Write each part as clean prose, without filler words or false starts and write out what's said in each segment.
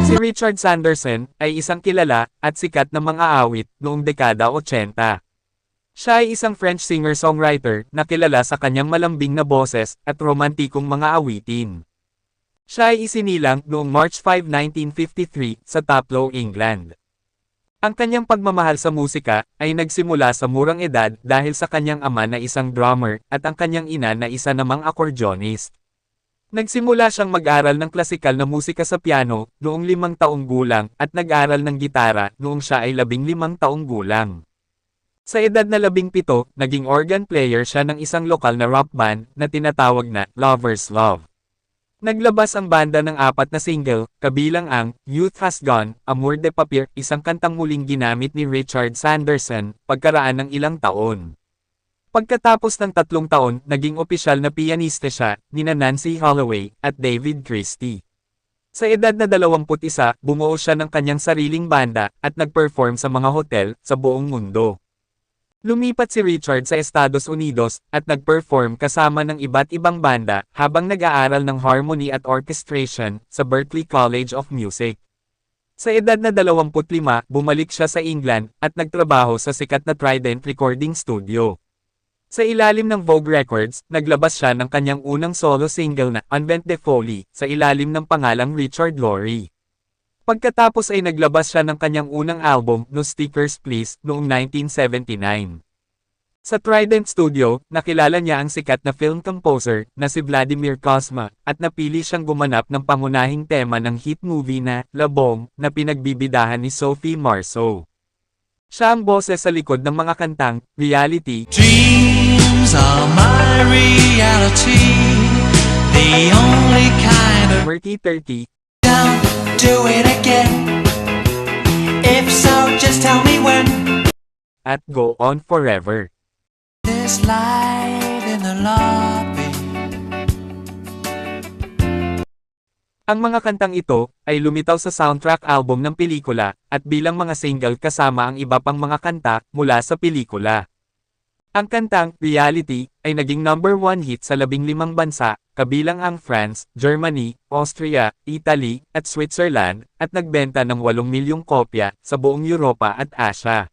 Si Richard Sanderson ay isang kilala at sikat na mang-aawit noong dekada 80. Siya ay isang French singer-songwriter na kilala sa kanyang malambing na boses at romantikong mga awitin. Siya ay isinilang noong March 5, 1953 sa Taplow, England. Ang kanyang pagmamahal sa musika ay nagsimula sa murang edad dahil sa kanyang ama na isang drummer at ang kanyang ina na isa namang akordeonist. Nagsimula siyang mag-aral ng klasikal na musika sa piano noong 5 taong gulang at nag-aral ng gitara noong siya ay 15 taong gulang. Sa edad na 17, naging organ player siya ng isang lokal na rock band na tinatawag na Lover's Love. Naglabas ang banda ng 4 na single, kabilang ang Youth Has Gone, Amour de Papier, isang kantang muling ginamit ni Richard Sanderson pagkaraan ng ilang taon. Pagkatapos ng 3 taon, naging opisyal na piyanista siya, nina Nancy Holloway, at David Christie. Sa edad na 21, bumuo siya ng kanyang sariling banda, at nag-perform sa mga hotel, sa buong mundo. Lumipat si Richard sa Estados Unidos, at nag-perform kasama ng iba't ibang banda, habang nag-aaral ng harmony at orchestration, sa Berklee College of Music. Sa edad na 25, bumalik siya sa England, at nagtrabaho sa sikat na Trident Recording Studio. Sa ilalim ng Vogue Records, naglabas siya ng kanyang unang solo single na Unbent de Folly, sa ilalim ng pangalang Richard Laurie. Pagkatapos ay naglabas siya ng kanyang unang album, No Stickers Please, noong 1979. Sa Trident Studio, nakilala niya ang sikat na film composer, na si Vladimir Cosma, at napili siyang gumanap ng pangunahing tema ng hit movie na La Bombe, na pinagbibidahan ni Sophie Marceau. Siya ang boses sa likod ng mga kantang Reality, Dreams are my reality, the only kind of 30-30, Don't do it again. If so, just tell me when. at Go On Forever. This light in the lobby. Ang mga kantang ito ay lumitaw sa soundtrack album ng pelikula at bilang mga single kasama ang iba pang mga kanta mula sa pelikula. Ang kantang Reality ay naging number 1 hit sa 15 bansa, kabilang ang France, Germany, Austria, Italy, at Switzerland, at nagbenta ng 8 milyong kopya sa buong Europa at Asia.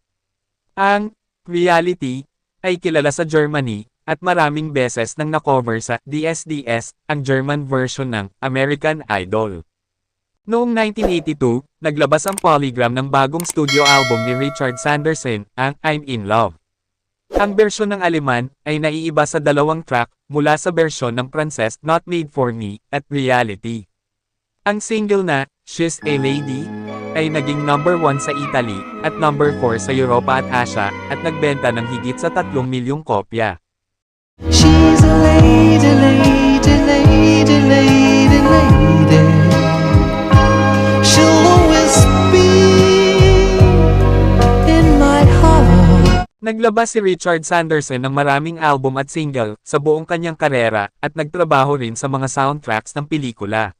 Ang Reality ay kilala sa Germany, at maraming beses nang na-cover sa DSDS, ang German version ng American Idol. Noong 1982, naglabas ang Polygram ng bagong studio album ni Richard Sanderson, ang I'm in Love. Ang bersyon ng Aleman ay naiiba sa 2 track mula sa bersyon ng Pranses Not Made For Me at Reality. Ang single na She's a Lady ay naging number 1 sa Italy at number 4 sa Europa at Asia at nagbenta ng higit sa 3 milyong kopya. She's a lady, lady, lady, lady, lady. She'll always be in my heart. Naglabas si Richard Sanderson ng maraming album at single sa buong kanyang karera at nagtrabaho rin sa mga soundtracks ng pelikula.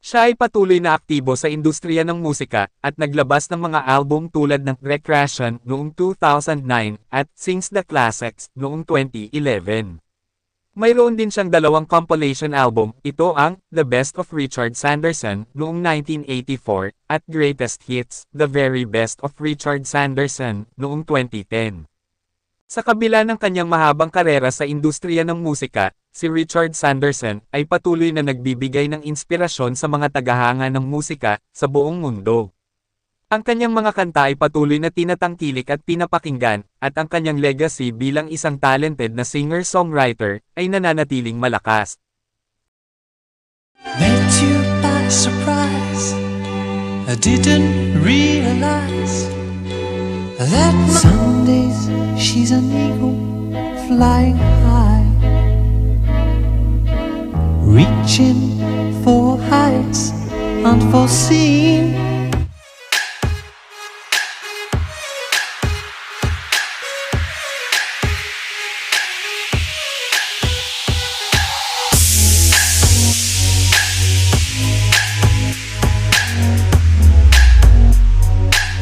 Siya ay patuloy na aktibo sa industriya ng musika at naglabas ng mga album tulad ng Recreation noong 2009 at Sings the Classics noong 2011. Mayroon din siyang 2 compilation album, ito ang The Best of Richard Sanderson noong 1984 at Greatest Hits, The Very Best of Richard Sanderson noong 2010. Sa kabila ng kanyang mahabang karera sa industriya ng musika, si Richard Sanderson ay patuloy na nagbibigay ng inspirasyon sa mga tagahanga ng musika sa buong mundo. Ang kanyang mga kanta ay patuloy na tinatangkilik at pinapakinggan, at ang kanyang legacy bilang isang talented na singer-songwriter ay nananatiling malakas. Met you by surprise. I didn't realize that some days she's an eagle flying high, reaching for heights unforeseen.